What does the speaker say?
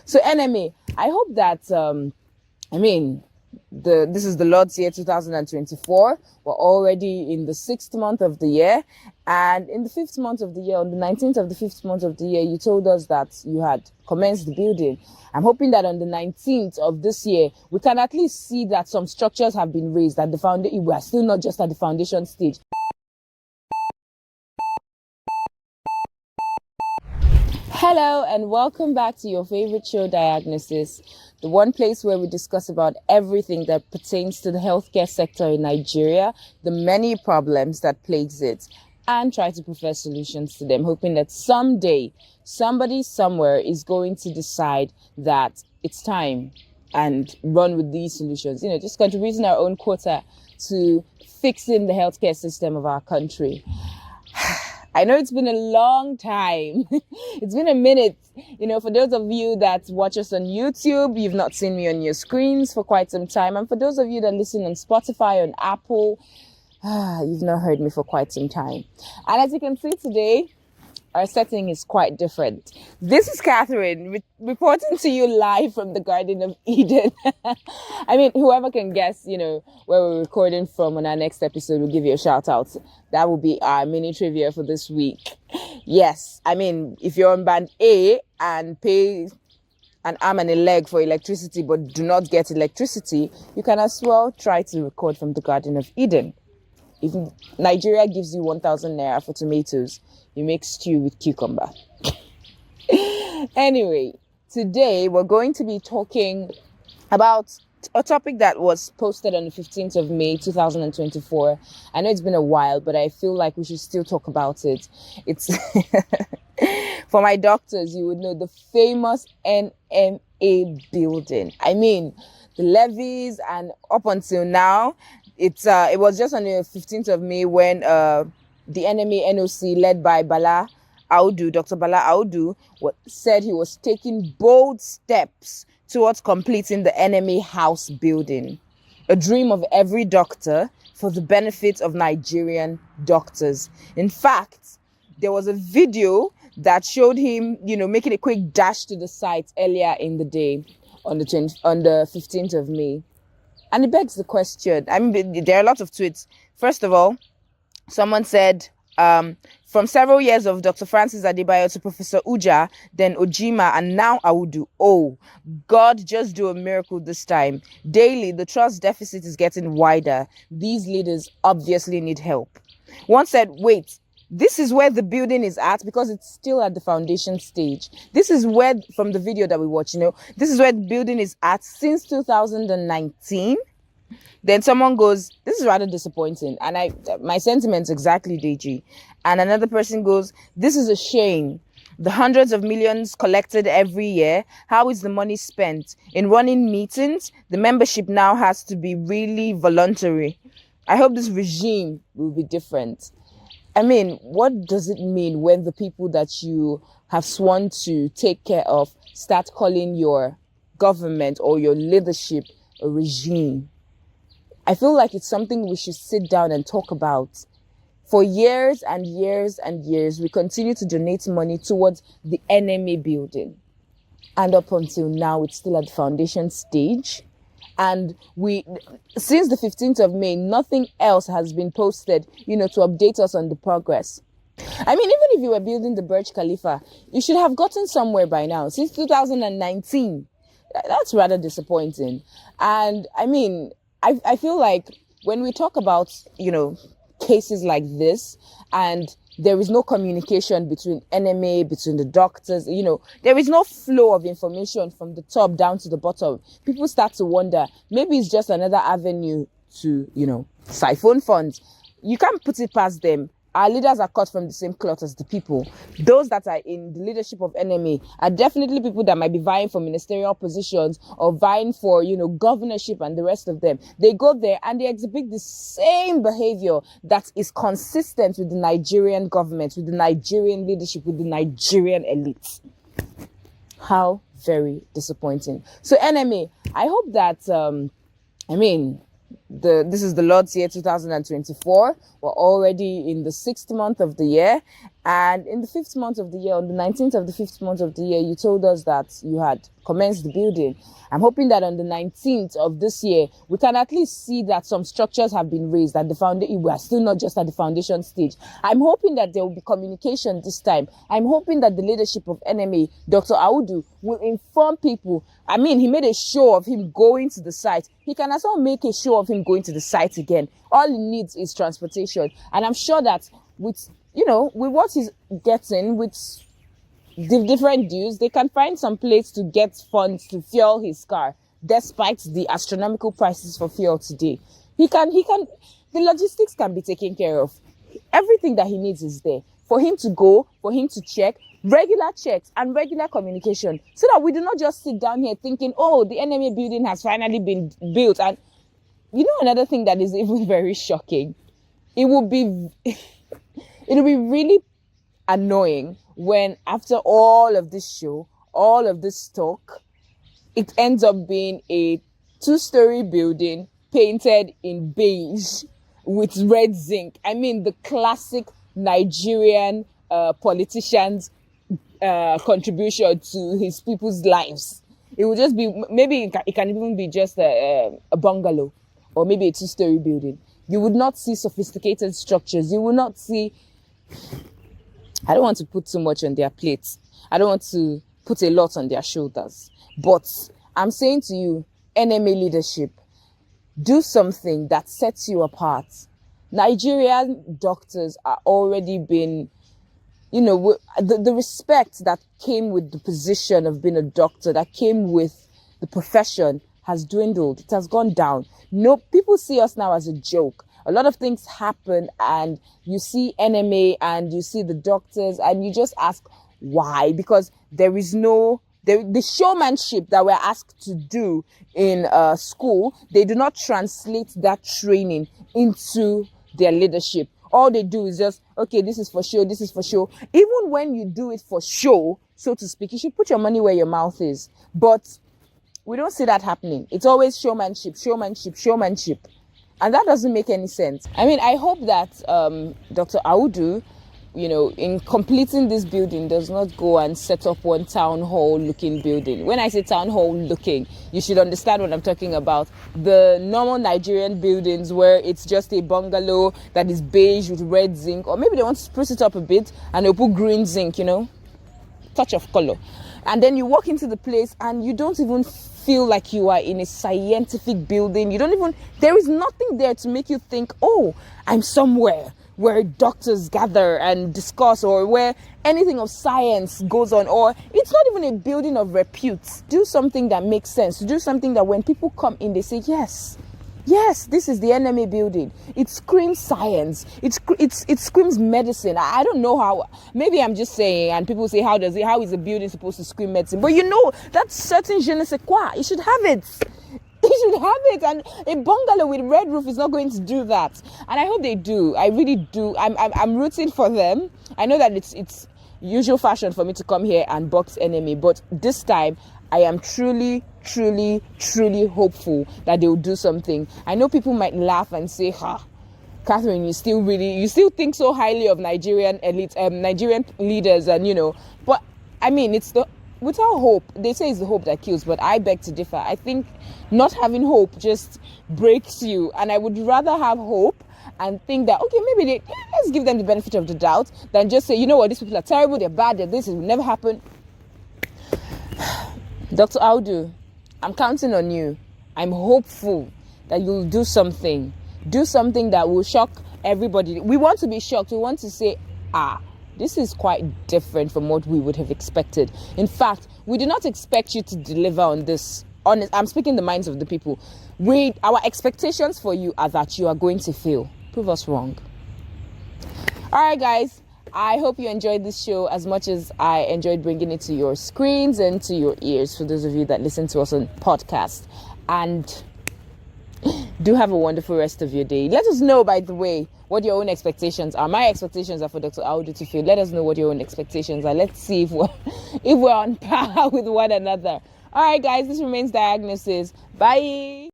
So NMA, I hope that this is the Lord's year 2024. We're already in the 6th month of the year, and in the 5th month of the year, on the 19th of the 5th month of the year, you told us that you had commenced the building. I'm hoping that on the 19th of this year, we can at least see that some structures have been raised, that we are still not just at the foundation stage. Hello and welcome back to your favorite show, Diagnosis, the one place where we discuss about everything that pertains to the healthcare sector in Nigeria, the many problems that plagues it, and try to provide solutions to them, hoping that someday somebody somewhere is going to decide that it's time and run with these solutions, just contributing our own quota to fixing the healthcare system of our country. I know it's been a long time. It's been a minute. For those of you that watch us on YouTube, you've not seen me on your screens for quite some time. And for those of you that listen on Spotify, on Apple, you've not heard me for quite some time. And as you can see today, our setting is quite different. This is Catherine reporting to you live from the Garden of Eden. Whoever can guess, where we're recording from on our next episode, we'll give you a shout out. That will be our mini trivia for this week. Yes, if you're on band A and pay an arm and a leg for electricity but do not get electricity, you can as well try to record from the Garden of Eden. If Nigeria gives you 1,000 naira for tomatoes, you make stew with cucumber. Anyway, today we're going to be talking about a topic that was posted on the 15th of May, 2024. I know it's been a while, but I feel like we should still talk about it. It's for my doctors, you would know the famous NMA building. The levies, and up until now, it was just on the 15th of May when the NMA NOC led by Dr. Bala Audu, said he was taking bold steps towards completing the NMA house building, a dream of every doctor for the benefit of Nigerian doctors. In fact, there was a video that showed him, making a quick dash to the site earlier in the day on the 15th of May. And it begs the question. There are a lot of tweets. First of all, someone said, from several years of Dr. Francis Adebayo to Professor Uja, then Ojima, and now Audu. Oh, God, just do a miracle this time. Daily, the trust deficit is getting wider. These leaders obviously need help. One said, wait, this is where the building is at, because it's still at the foundation stage. This is where, from the video that we watch, this is where the building is at since 2019. Then someone goes, this is rather disappointing. And my sentiments exactly, DG. And another person goes, this is a shame. The hundreds of millions collected every year, how is the money spent? In running meetings, the membership now has to be really voluntary. I hope this regime will be different. What does it mean when the people that you have sworn to take care of start calling your government or your leadership a regime? I feel like it's something we should sit down and talk about. For years and years and years, we continue to donate money towards the NMA building. And up until now, it's still at the foundation stage. And since the 15th of May, nothing else has been posted, to update us on the progress. Even if you were building the Burj Khalifa, you should have gotten somewhere by now. Since 2019, that's rather disappointing. And I feel like when we talk about, cases like this, and there is no communication between NMA, between the doctors, there is no flow of information from the top down to the bottom. People start to wonder, maybe it's just another avenue to, siphon funds. You can't put it past them. Our leaders are cut from the same cloth as the people. Those that are in the leadership of NMA are definitely people that might be vying for ministerial positions or vying for, governorship and the rest of them. They go there and they exhibit the same behavior that is consistent with the Nigerian government, with the Nigerian leadership, with the Nigerian elites. How very disappointing. So NMA, I hope that, This is the Lord's year 2024. We're already in the 6th month of the year, and in the 5th month of the year, on the 19th of the 5th month of the year, you told us that you had commenced the building. I'm hoping that on the 19th of this year, we can at least see that some structures have been raised, that we are still not just at the foundation stage. I'm hoping that there will be communication this time. I'm hoping that the leadership of NMA, Dr. Audu, will inform people. I mean, he made a show of him going to the site. He can as well make a show of him going to the site again. All he needs is transportation. And I'm sure that with what he's getting, with the different dues, they can find some place to get funds to fuel his car, despite the astronomical prices for fuel today. The logistics can be taken care of. Everything that he needs is there. For him to go, for him to check, regular checks and regular communication, so that we do not just sit down here thinking, oh, the NMA building has finally been built. And another thing that is even very shocking, it will be really annoying when after all of this show, all of this talk, it ends up being a 2-story building painted in beige with red zinc. I mean, the classic Nigerian politician's contribution to his people's lives. It will just be, maybe it can even be just a bungalow or maybe a 2-story building. You would not see sophisticated structures. You will not see, I don't want to put too much on their plates. I don't want to put a lot on their shoulders. But I'm saying to you, NMA leadership, do something that sets you apart. Nigerian doctors are already been, the respect that came with the position of being a doctor, that came with the profession, has dwindled. It has gone down. No, people see us now as a joke. A lot of things happen and you see NMA and you see the doctors and you just ask why, because there is the showmanship that we're asked to do in school, they do not translate that training into their leadership. All they do is just, okay, this is for show, this is for show. Even when you do it for show, so to speak, you should put your money where your mouth is. But we don't see that happening. It's always showmanship. And that doesn't make any sense. I mean, I hope that Dr. Audu, in completing this building, does not go and set up one town hall looking building. When I say town hall looking, you should understand what I'm talking about. The normal Nigerian buildings where it's just a bungalow that is beige with red zinc, or maybe they want to spruce it up a bit and they'll put green zinc, touch of color. And then you walk into the place and you don't even feel like you are in a scientific building. There is nothing there to make you think, oh, I'm somewhere where doctors gather and discuss, or where anything of science goes on, or it's not even a building of repute. Do something that makes sense. Do something that when people come in, they say, yes, this is the NMA building. It screams science. It screams medicine. I don't know how. Maybe I'm just saying, and people say, how is a building supposed to scream medicine? But that's certain je ne sais quoi. You should have it. You should have it. And a bungalow with red roof is not going to do that. And I hope they do. I really do. I'm rooting for them. I know that it's usual fashion for me to come here and box NMA, but this time I am truly hopeful that they will do something. I know people might laugh and say, Catherine, you still think so highly of Nigerian elite, Nigerian leaders, and but I mean, without hope, they say it's the hope that kills, but I beg to differ. I think not having hope just breaks you, and I would rather have hope and think that, okay, maybe let's give them the benefit of the doubt than just say, these people are terrible, they're bad, this will never happen. Dr. Audu, I'm counting on you. I'm hopeful that you'll do something. Do something that will shock everybody. We want to be shocked. We want to say, this is quite different from what we would have expected. In fact, we do not expect you to deliver on this. I'm speaking the minds of the people. Our expectations for you are that you are going to fail. Prove us wrong. All right, guys. I hope you enjoyed this show as much as I enjoyed bringing it to your screens and to your ears, for those of you that listen to us on podcast. And do have a wonderful rest of your day. Let us know, by the way, what your own expectations are. My expectations are for Dr. Audu to fail. Let us know what your own expectations are. Let's see if we're on par with one another. All right, guys, this remains Diagnosis. Bye.